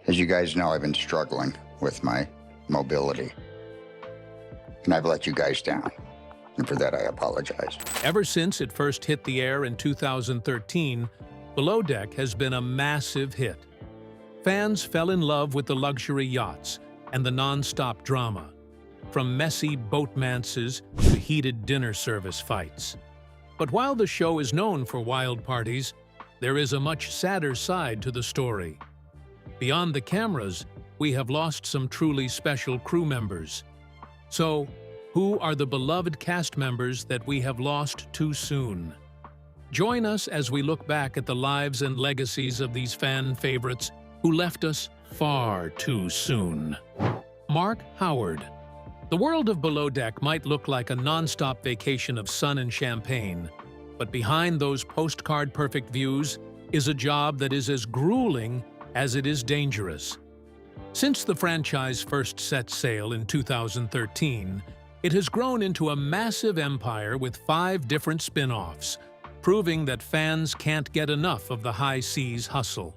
As you guys know, I've been struggling with my mobility, and I've let you guys down, and for that I apologize. Ever since it first hit the air in 2013, Below Deck has been a massive hit. Fans fell in love with the luxury yachts and the non-stop drama, from messy boatmances to heated dinner service fights. But while the show is known for wild parties, there is a much sadder side to the story. Beyond the cameras, we have lost some truly special crew members. So, who are the beloved cast members that we have lost too soon? Join us as we look back at the lives and legacies of these fan favorites who left us far too soon. Mark Howard. The world of Below Deck might look like a non-stop vacation of sun and champagne, but behind those postcard-perfect views is a job that is as grueling as it is dangerous. Since the franchise first set sail in 2013, it has grown into a massive empire with 5 different spin-offs, proving that fans can't get enough of the high seas hustle.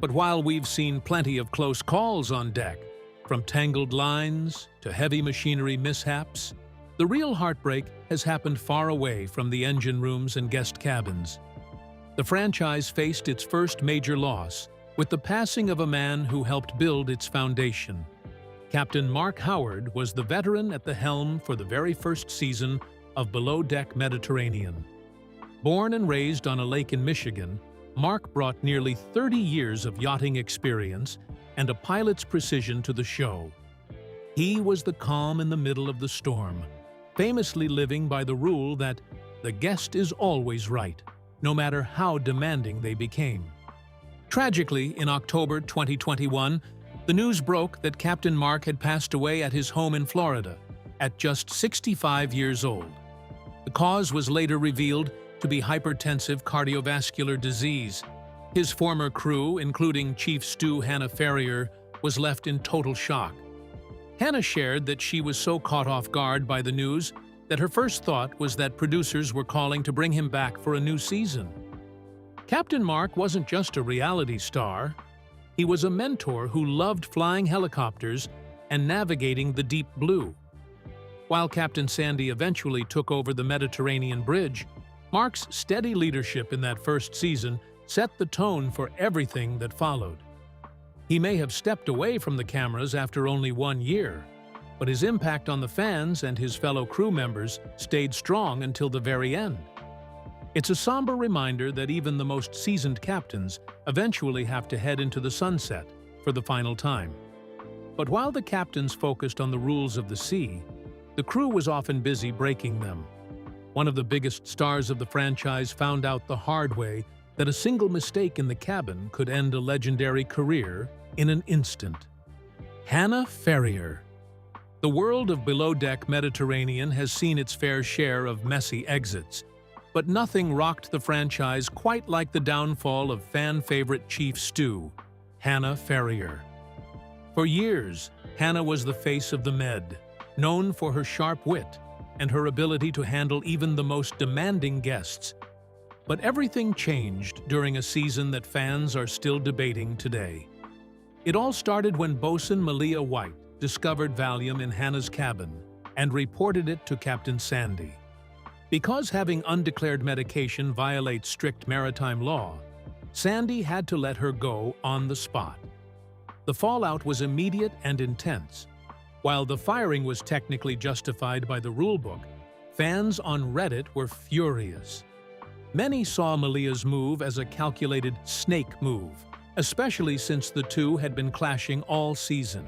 But while we've seen plenty of close calls on deck, from tangled lines to heavy machinery mishaps, the real heartbreak has happened far away from the engine rooms and guest cabins. The franchise faced its first major loss with the passing of a man who helped build its foundation. Captain Mark Howard was the veteran at the helm for the very first season of Below Deck Mediterranean. Born and raised on a lake in Michigan, Mark brought nearly 30 years of yachting experience and a pilot's precision to the show. He was the calm in the middle of the storm, famously living by the rule that the guest is always right, no matter how demanding they became. Tragically, in October 2021, the news broke that Captain Mark had passed away at his home in Florida at just 65 years old. The cause was later revealed to be hypertensive cardiovascular disease. His former crew, including Chief Stew Hannah Ferrier, was left in total shock. Hannah shared that she was so caught off guard by the news that her first thought was that producers were calling to bring him back for a new season. Captain Mark wasn't just a reality star. He was a mentor who loved flying helicopters and navigating the deep blue. While Captain Sandy eventually took over the Mediterranean bridge, Mark's steady leadership in that first season set the tone for everything that followed. He may have stepped away from the cameras after only 1 year, but his impact on the fans and his fellow crew members stayed strong until the very end. It's a somber reminder that even the most seasoned captains eventually have to head into the sunset for the final time. But while the captains focused on the rules of the sea, the crew was often busy breaking them. One of the biggest stars of the franchise found out the hard way that a single mistake in the cabin could end a legendary career in an instant. Hannah Ferrier. The world of Below Deck Mediterranean has seen its fair share of messy exits, but nothing rocked the franchise quite like the downfall of fan-favorite Chief Stew, Hannah Ferrier. For years, Hannah was the face of the Med, known for her sharp wit and her ability to handle even the most demanding guests. But everything changed during a season that fans are still debating today. It all started when bosun Malia White discovered Valium in Hannah's cabin and reported it to Captain Sandy. Because having undeclared medication violates strict maritime law, Sandy had to let her go on the spot. The fallout was immediate and intense. While the firing was technically justified by the rulebook, fans on Reddit were furious. Many saw Malia's move as a calculated snake move, especially since the two had been clashing all season.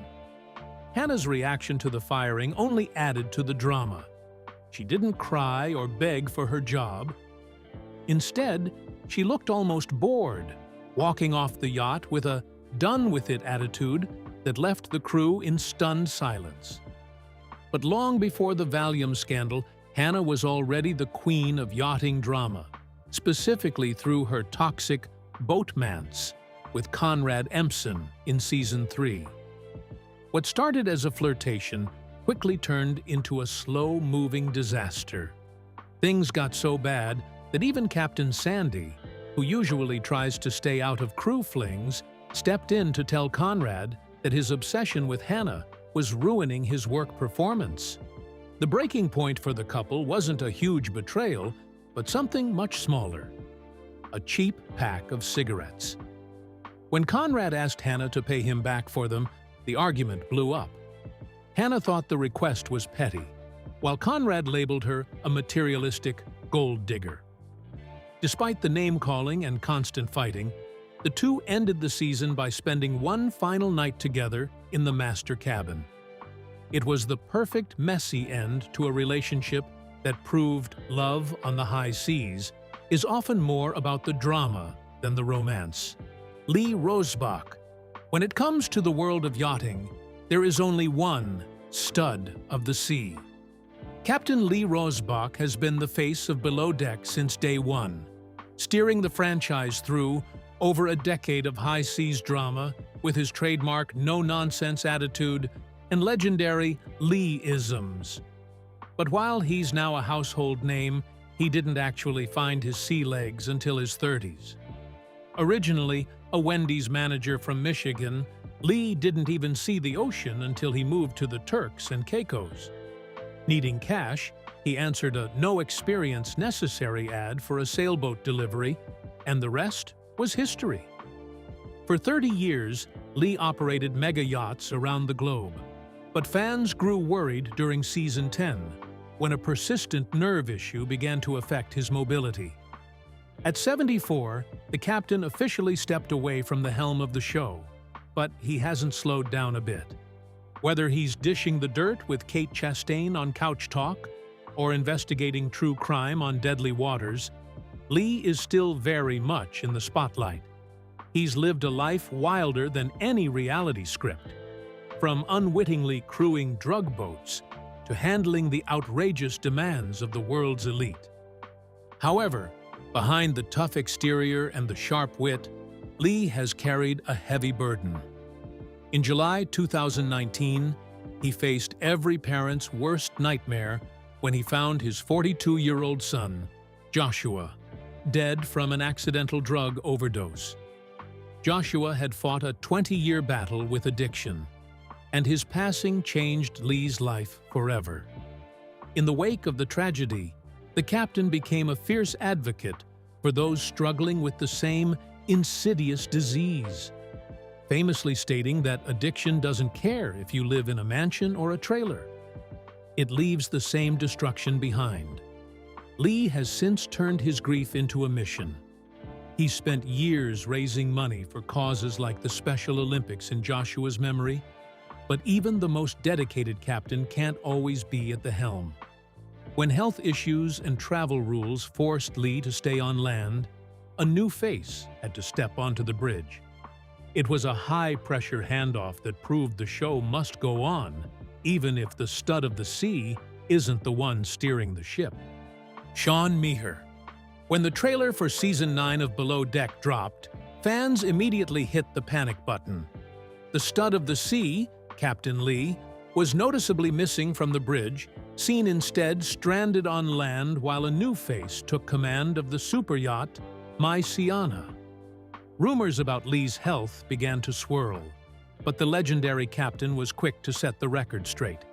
Hannah's reaction to the firing only added to the drama. She didn't cry or beg for her job. Instead, she looked almost bored, walking off the yacht with a done-with-it attitude that left the crew in stunned silence. But long before the Valium scandal, Hannah was already the queen of yachting drama, specifically through her toxic boatmance with Conrad Empson in Season 3. What started as a flirtation quickly turned into a slow-moving disaster. Things got so bad that even Captain Sandy, who usually tries to stay out of crew flings, stepped in to tell Conrad that his obsession with Hannah was ruining his work performance. The breaking point for the couple wasn't a huge betrayal, but something much smaller: a cheap pack of cigarettes. When Conrad asked Hannah to pay him back for them, the argument blew up. Hannah thought the request was petty, while Conrad labeled her a materialistic gold digger. Despite the name-calling and constant fighting, the two ended the season by spending one final night together in the master cabin. It was the perfect messy end to a relationship that proved love on the high seas is often more about the drama than the romance. Lee Rosbach. When it comes to the world of yachting, there is only one stud of the sea. Captain Lee Rosbach has been the face of Below Deck since day one, steering the franchise through over a decade of high seas drama with his trademark no-nonsense attitude and legendary Lee-isms. But while he's now a household name, he didn't actually find his sea legs until his 30s. Originally a Wendy's manager from Michigan, Lee didn't even see the ocean until he moved to the Turks and Caicos. Needing cash, he answered a no experience necessary ad for a sailboat delivery, and the rest was history. For 30 years, Lee operated mega yachts around the globe. But fans grew worried during season 10, when a persistent nerve issue began to affect his mobility. At 74, the captain officially stepped away from the helm of the show, but he hasn't slowed down a bit. Whether he's dishing the dirt with Kate Chastain on Couch Talk or investigating true crime on Deadly Waters, Lee is still very much in the spotlight. He's lived a life wilder than any reality script, from unwittingly crewing drug boats to handling the outrageous demands of the world's elite. However, behind the tough exterior and the sharp wit, Lee has carried a heavy burden. In July 2019, he faced every parent's worst nightmare when he found his 42-year-old son, Joshua, dead from an accidental drug overdose. Joshua had fought a 20-year battle with addiction, and his passing changed Lee's life forever. In the wake of the tragedy, the captain became a fierce advocate for those struggling with the same insidious disease, famously stating that addiction doesn't care if you live in a mansion or a trailer. It leaves the same destruction behind. Lee has since turned his grief into a mission. He's spent years raising money for causes like the Special Olympics in Joshua's memory, but even the most dedicated captain can't always be at the helm. When health issues and travel rules forced Lee to stay on land, a new face had to step onto the bridge. It was a high-pressure handoff that proved the show must go on, even if the stud of the sea isn't the one steering the ship. Sean Meaher. When the trailer for Season 9 of Below Deck dropped, fans immediately hit the panic button. The stud of the sea, Captain Lee, was noticeably missing from the bridge, seen instead stranded on land while a new face took command of the super yacht, My Siana. Rumors about Lee's health began to swirl, but the legendary captain was quick to set the record straight.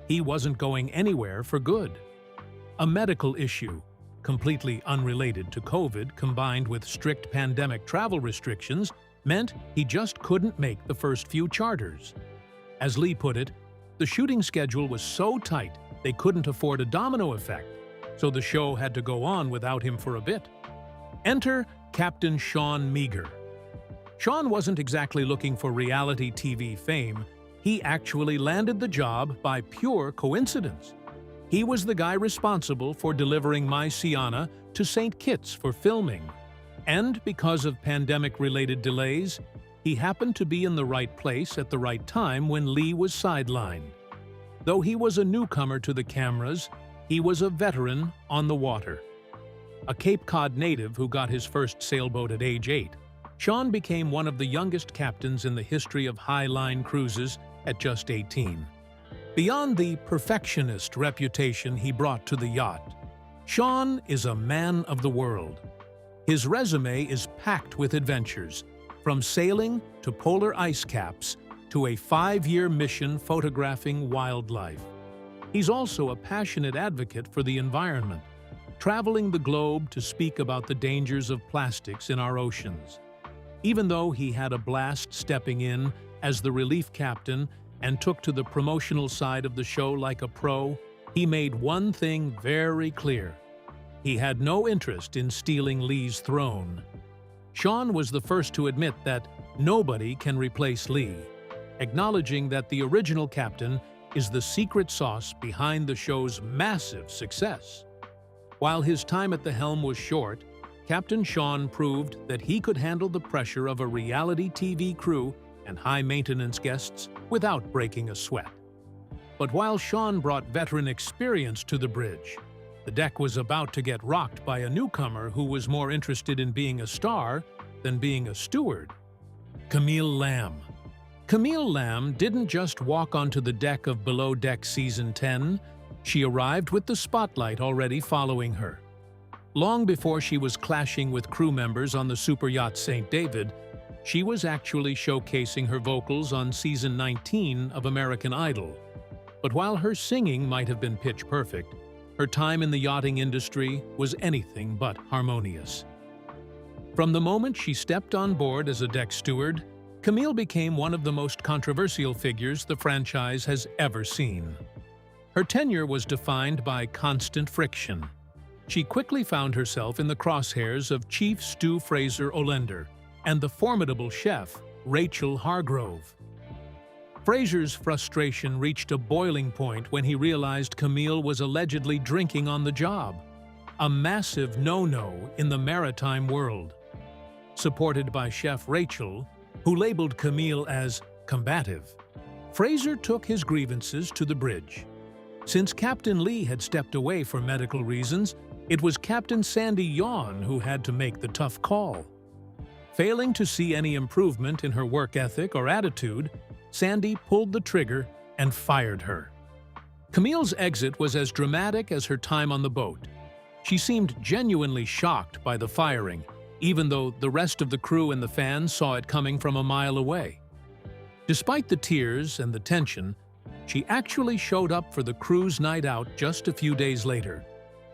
He wasn't going anywhere for good. A medical issue, completely unrelated to COVID combined with strict pandemic travel restrictions, meant he just couldn't make the first few charters. As Lee put it, the shooting schedule was so tight they couldn't afford a domino effect, so the show had to go on without him for a bit. Enter Captain Sean Meaher. Sean wasn't exactly looking for reality TV fame. He actually landed the job by pure coincidence. He was the guy responsible for delivering My Siana to St. Kitts for filming. And because of pandemic-related delays, he happened to be in the right place at the right time when Lee was sidelined. Though he was a newcomer to the cameras, he was a veteran on the water. A Cape Cod native who got his first sailboat at age 8, Sean became one of the youngest captains in the history of high-line cruises at just 18. Beyond the perfectionist reputation he brought to the yacht, Sean is a man of the world. His resume is packed with adventures, from sailing to polar ice caps to a 5-year mission photographing wildlife. He's also a passionate advocate for the environment, traveling the globe to speak about the dangers of plastics in our oceans. Even though he had a blast stepping in as the relief captain and took to the promotional side of the show like a pro, he made one thing very clear. He had no interest in stealing Lee's throne. Sean was the first to admit that nobody can replace Lee, acknowledging that the original captain is the secret sauce behind the show's massive success. While his time at the helm was short, Captain Sean proved that he could handle the pressure of a reality TV crew and high-maintenance guests without breaking a sweat. But while Sean brought veteran experience to the bridge, the deck was about to get rocked by a newcomer who was more interested in being a star than being a steward. Camille Lamb. Camille Lamb didn't just walk onto the deck of Below Deck Season 10, she arrived with the spotlight already following her. Long before she was clashing with crew members on the super yacht St. David, she was actually showcasing her vocals on Season 19 of American Idol. But while her singing might have been pitch perfect, her time in the yachting industry was anything but harmonious. From the moment she stepped on board as a deck steward, Camille became one of the most controversial figures the franchise has ever seen. Her tenure was defined by constant friction. She quickly found herself in the crosshairs of Chief Stu Fraser Olender and the formidable chef, Rachel Hargrove. Fraser's frustration reached a boiling point when he realized Camille was allegedly drinking on the job, a massive no-no in the maritime world. Supported by Chef Rachel, who labeled Camille as combative, Fraser took his grievances to the bridge. Since Captain Lee had stepped away for medical reasons, it was Captain Sandy Yawn who had to make the tough call. Failing to see any improvement in her work ethic or attitude, Sandy pulled the trigger and fired her. Camille's exit was as dramatic as her time on the boat. She seemed genuinely shocked by the firing, even though the rest of the crew and the fans saw it coming from a mile away. Despite the tears and the tension, she actually showed up for the crew's night out just a few days later,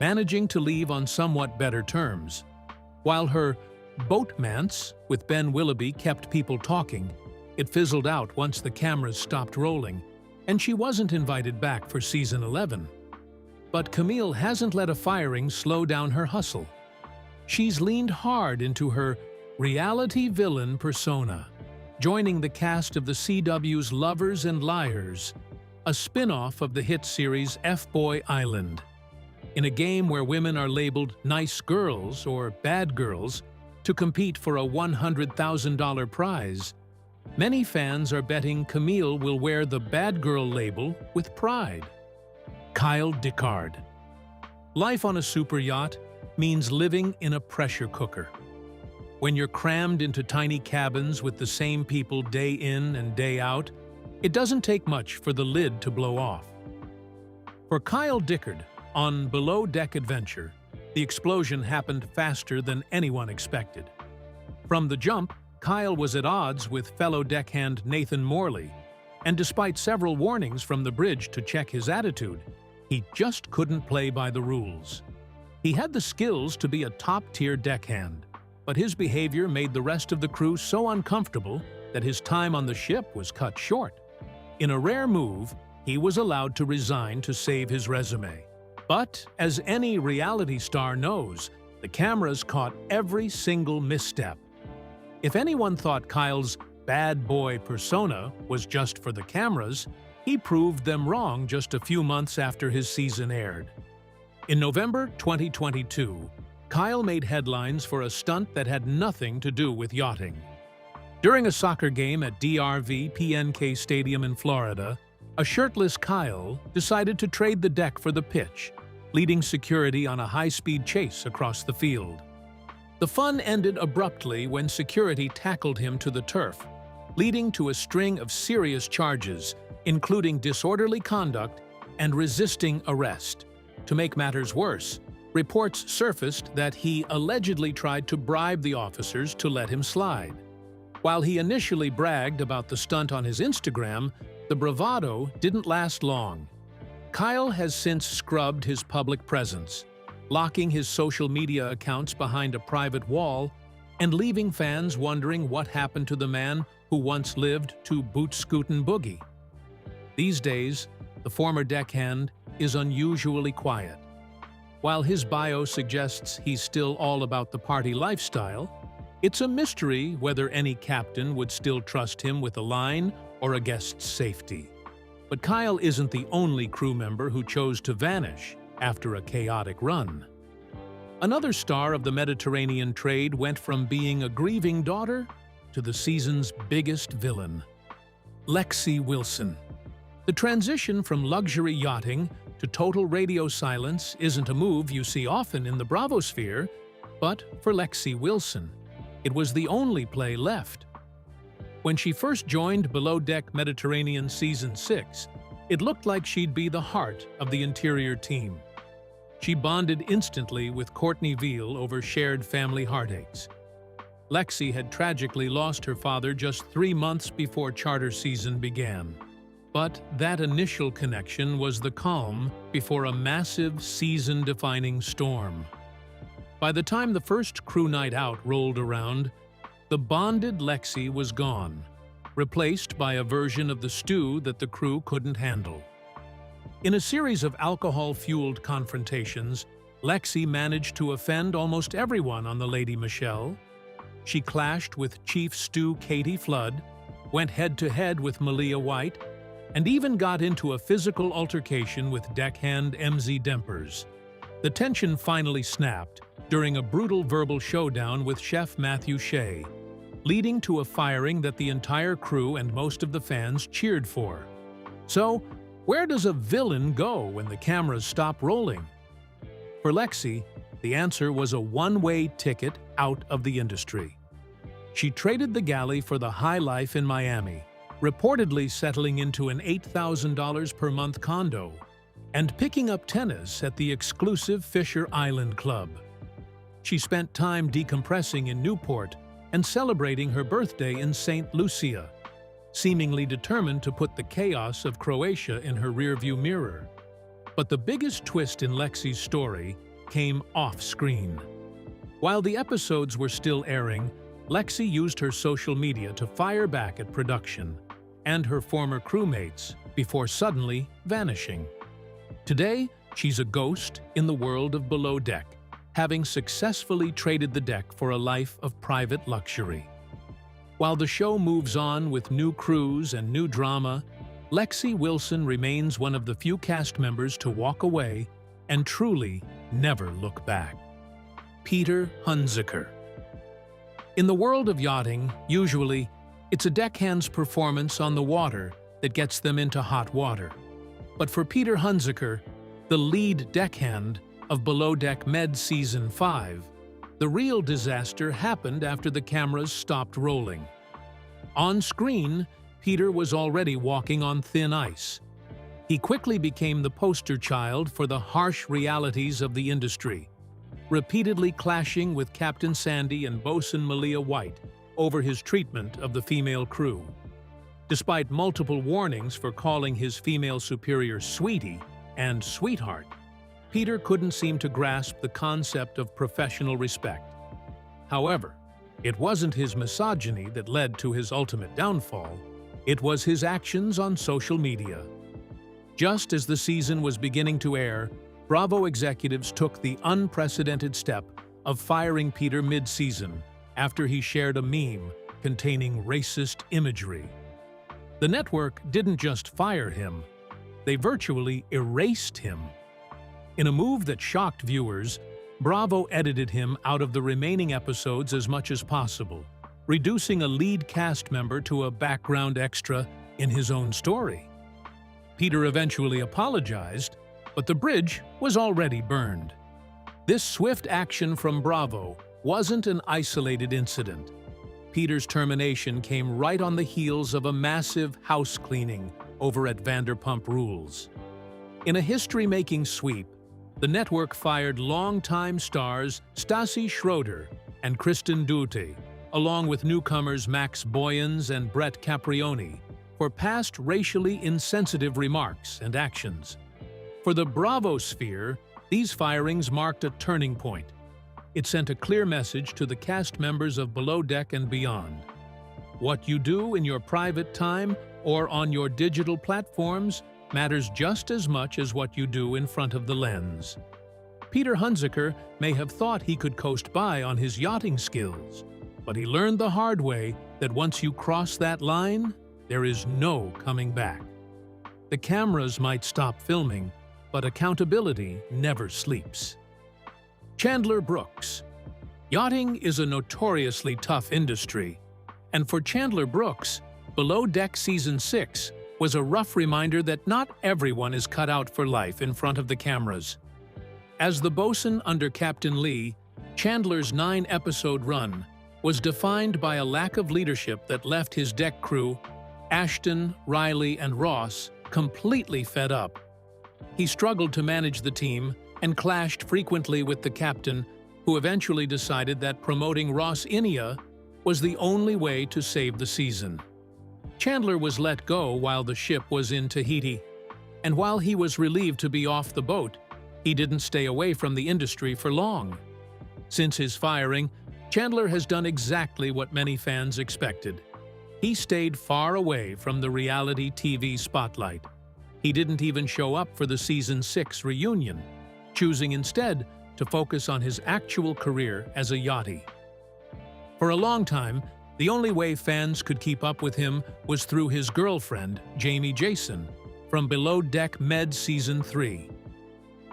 managing to leave on somewhat better terms. While her boatmance with Ben Willoughby kept people talking, it fizzled out once the cameras stopped rolling, and she wasn't invited back for Season 11. But Camille hasn't let a firing slow down her hustle. She's leaned hard into her reality villain persona, joining the cast of the CW's Lovers and Liars, a spin-off of the hit series F-Boy Island. In a game where women are labeled nice girls or bad girls to compete for a $100,000 prize, many fans are betting Camille will wear the bad girl label with pride. Kyle Dickard. Life on a super yacht means living in a pressure cooker. When you're crammed into tiny cabins with the same people day in and day out, it doesn't take much for the lid to blow off. For Kyle Dickard, on Below Deck Adventure, the explosion happened faster than anyone expected. From the jump, Kyle was at odds with fellow deckhand Nathan Morley, and despite several warnings from the bridge to check his attitude, he just couldn't play by the rules. He had the skills to be a top-tier deckhand, but his behavior made the rest of the crew so uncomfortable that his time on the ship was cut short. In a rare move, he was allowed to resign to save his resume. But, as any reality star knows, the cameras caught every single misstep. If anyone thought Kyle's bad boy persona was just for the cameras, he proved them wrong just a few months after his season aired. In November 2022, Kyle made headlines for a stunt that had nothing to do with yachting. During a soccer game at DRV PNK Stadium in Florida, a shirtless Kyle decided to trade the deck for the pitch, leading security on a high-speed chase across the field. The fun ended abruptly when security tackled him to the turf, leading to a string of serious charges, including disorderly conduct and resisting arrest. To make matters worse, reports surfaced that he allegedly tried to bribe the officers to let him slide. While he initially bragged about the stunt on his Instagram, the bravado didn't last long. Kyle has since scrubbed his public presence, locking his social media accounts behind a private wall and leaving fans wondering what happened to the man who once lived to boot scootin' boogie. These days, the former deckhand is unusually quiet. While his bio suggests he's still all about the party lifestyle, it's a mystery whether any captain would still trust him with a line or a guest's safety. But Kyle isn't the only crew member who chose to vanish after a chaotic run. Another star of the Mediterranean trade went from being a grieving daughter to the season's biggest villain. Lexi Wilson. The transition from luxury yachting to total radio silence isn't a move you see often in the Bravosphere, but for Lexi Wilson, it was the only play left. When she first joined Below Deck Mediterranean Season 6, it looked like she'd be the heart of the interior team. She bonded instantly with Courtney Veal over shared family heartaches. Lexi had tragically lost her father just 3 months before charter season began. But that initial connection was the calm before a massive season-defining storm. By the time the first crew night out rolled around, the bonded Lexi was gone, replaced by a version of the stew that the crew couldn't handle. In a series of alcohol-fueled confrontations, Lexi managed to offend almost everyone on the Lady Michelle. She clashed with Chief Stew Katie Flood, went head-to-head with Malia White, and even got into a physical altercation with deckhand MZ Dempers. The tension finally snapped during a brutal verbal showdown with Chef Matthew Shea, leading to a firing that the entire crew and most of the fans cheered for. So, where does a villain go when the cameras stop rolling? For Lexi, the answer was a one-way ticket out of the industry. She traded the galley for the high life in Miami, reportedly settling into an $8,000 per month condo and picking up tennis at the exclusive Fisher Island Club. She spent time decompressing in Newport and celebrating her birthday in St. Lucia, seemingly determined to put the chaos of Croatia in her rearview mirror. But the biggest twist in Lexi's story came off-screen. While the episodes were still airing, Lexi used her social media to fire back at production and her former crewmates before suddenly vanishing. Today, she's a ghost in the world of Below Deck, having successfully traded the deck for a life of private luxury. While the show moves on with new crews and new drama, Lexi Wilson remains one of the few cast members to walk away and truly never look back. Peter Hunziker. In the world of yachting, usually, it's a deckhand's performance on the water that gets them into hot water. But for Peter Hunziker, the lead deckhand of Below Deck Med Season 5, the real disaster happened after the cameras stopped rolling. On screen, Peter was already walking on thin ice. He quickly became the poster child for the harsh realities of the industry, repeatedly clashing with Captain Sandy and Bosun Malia White over his treatment of the female crew. Despite multiple warnings for calling his female superior sweetie and sweetheart, Peter couldn't seem to grasp the concept of professional respect. However, it wasn't his misogyny that led to his ultimate downfall. It was his actions on social media. Just as the season was beginning to air, Bravo executives took the unprecedented step of firing Peter mid-season after he shared a meme containing racist imagery. The network didn't just fire him, they virtually erased him. In a move that shocked viewers, Bravo edited him out of the remaining episodes as much as possible, reducing a lead cast member to a background extra in his own story. Peter eventually apologized, but the bridge was already burned. This swift action from Bravo wasn't an isolated incident. Peter's termination came right on the heels of a massive house cleaning over at Vanderpump Rules. In a history-making sweep, the network fired longtime stars Stassi Schroeder and Kristen Doute, along with newcomers Max Boyens and Brett Caprioni, for past racially insensitive remarks and actions. For the Bravo sphere, these firings marked a turning point. It sent a clear message to the cast members of Below Deck and beyond. What you do in your private time or on your digital platforms matters just as much as what you do in front of the lens. Peter Hunziker may have thought he could coast by on his yachting skills, but he learned the hard way that once you cross that line, there is no coming back. The cameras might stop filming, but accountability never sleeps. Chandler Brooks. Yachting is a notoriously tough industry, and for Chandler Brooks, Below Deck Season 6 was a rough reminder that not everyone is cut out for life in front of the cameras. As the bosun under Captain Lee, Chandler's 9-episode run was defined by a lack of leadership that left his deck crew, Ashton, Riley, and Ross, completely fed up. He struggled to manage the team and clashed frequently with the captain, who eventually decided that promoting Ross Inia was the only way to save the season. Chandler was let go while the ship was in Tahiti, and while he was relieved to be off the boat, he didn't stay away from the industry for long. Since his firing, Chandler has done exactly what many fans expected. He stayed far away from the reality TV spotlight. He didn't even show up for the Season 6 reunion, choosing instead to focus on his actual career as a yachty. For a long time, the only way fans could keep up with him was through his girlfriend, Jamie Jason, from Below Deck Med Season 3.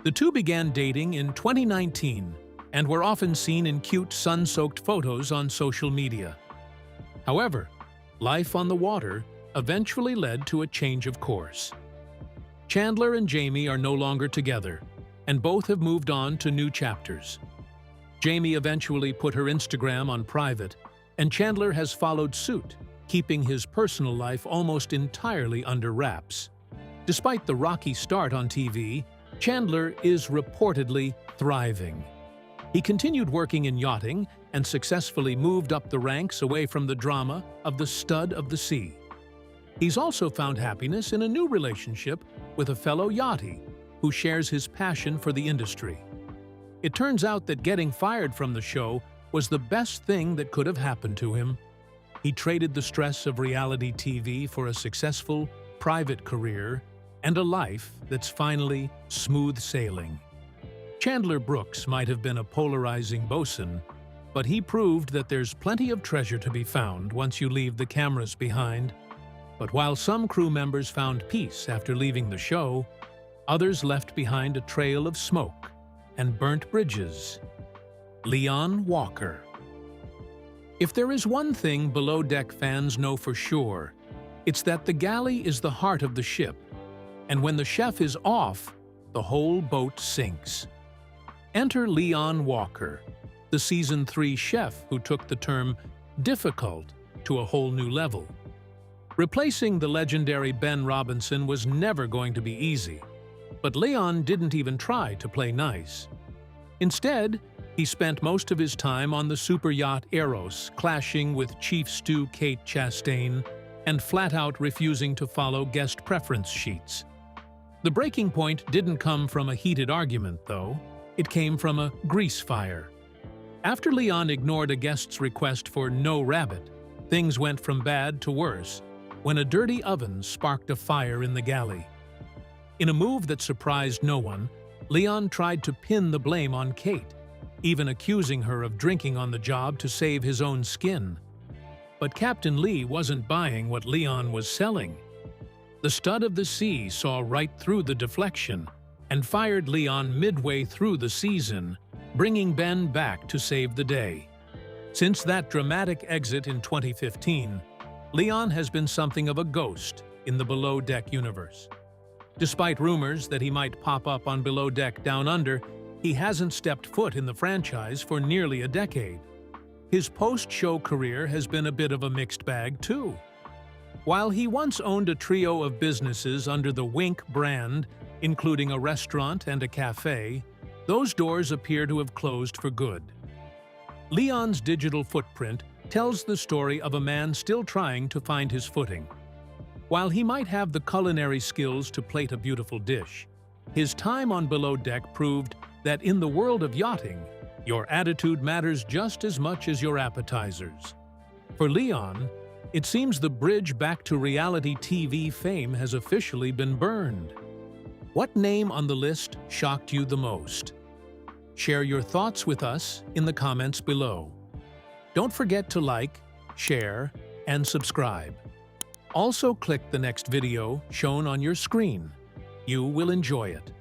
The two began dating in 2019 and were often seen in cute sun-soaked photos on social media. However, life on the water eventually led to a change of course. Chandler and Jamie are no longer together, and both have moved on to new chapters. Jamie eventually put her Instagram on private, and Chandler has followed suit, keeping his personal life almost entirely under wraps. Despite the rocky start on TV, Chandler is reportedly thriving. He continued working in yachting and successfully moved up the ranks away from the drama of the stud of the sea. He's also found happiness in a new relationship with a fellow yachty who shares his passion for the industry. It turns out that getting fired from the show was the best thing that could have happened to him. He traded the stress of reality TV for a successful, private career and a life that's finally smooth sailing. Chandler Brooks might have been a polarizing bosun, but he proved that there's plenty of treasure to be found once you leave the cameras behind. But while some crew members found peace after leaving the show, others left behind a trail of smoke and burnt bridges. Leon Walker. If there is one thing Below Deck fans know for sure, it's that the galley is the heart of the ship, and when the chef is off, the whole boat sinks. Enter Leon Walker, the Season 3 chef who took the term difficult to a whole new level. Replacing the legendary Ben Robinson was never going to be easy, but Leon didn't even try to play nice. Instead, he spent most of his time on the super yacht Eros, clashing with Chief Stew Kate Chastain and flat-out refusing to follow guest preference sheets. The breaking point didn't come from a heated argument, though. It came from a grease fire. After Leon ignored a guest's request for no rabbit, things went from bad to worse when a dirty oven sparked a fire in the galley. In a move that surprised no one, Leon tried to pin the blame on Kate, even accusing her of drinking on the job to save his own skin. But Captain Lee wasn't buying what Leon was selling. The stud of the sea saw right through the deflection and fired Leon midway through the season, bringing Ben back to save the day. Since that dramatic exit in 2015, Leon has been something of a ghost in the Below Deck universe. Despite rumors that he might pop up on Below Deck Down Under, he hasn't stepped foot in the franchise for nearly a decade. His post-show career has been a bit of a mixed bag, too. While he once owned a trio of businesses under the Wink brand, including a restaurant and a cafe, those doors appear to have closed for good. Leon's digital footprint tells the story of a man still trying to find his footing. While he might have the culinary skills to plate a beautiful dish, his time on Below Deck proved that in the world of yachting, your attitude matters just as much as your appetizers. For Leon, it seems the bridge back to reality TV fame has officially been burned. What name on the list shocked you the most? Share your thoughts with us in the comments below. Don't forget to like, share, and subscribe. Also click the next video shown on your screen. You will enjoy it.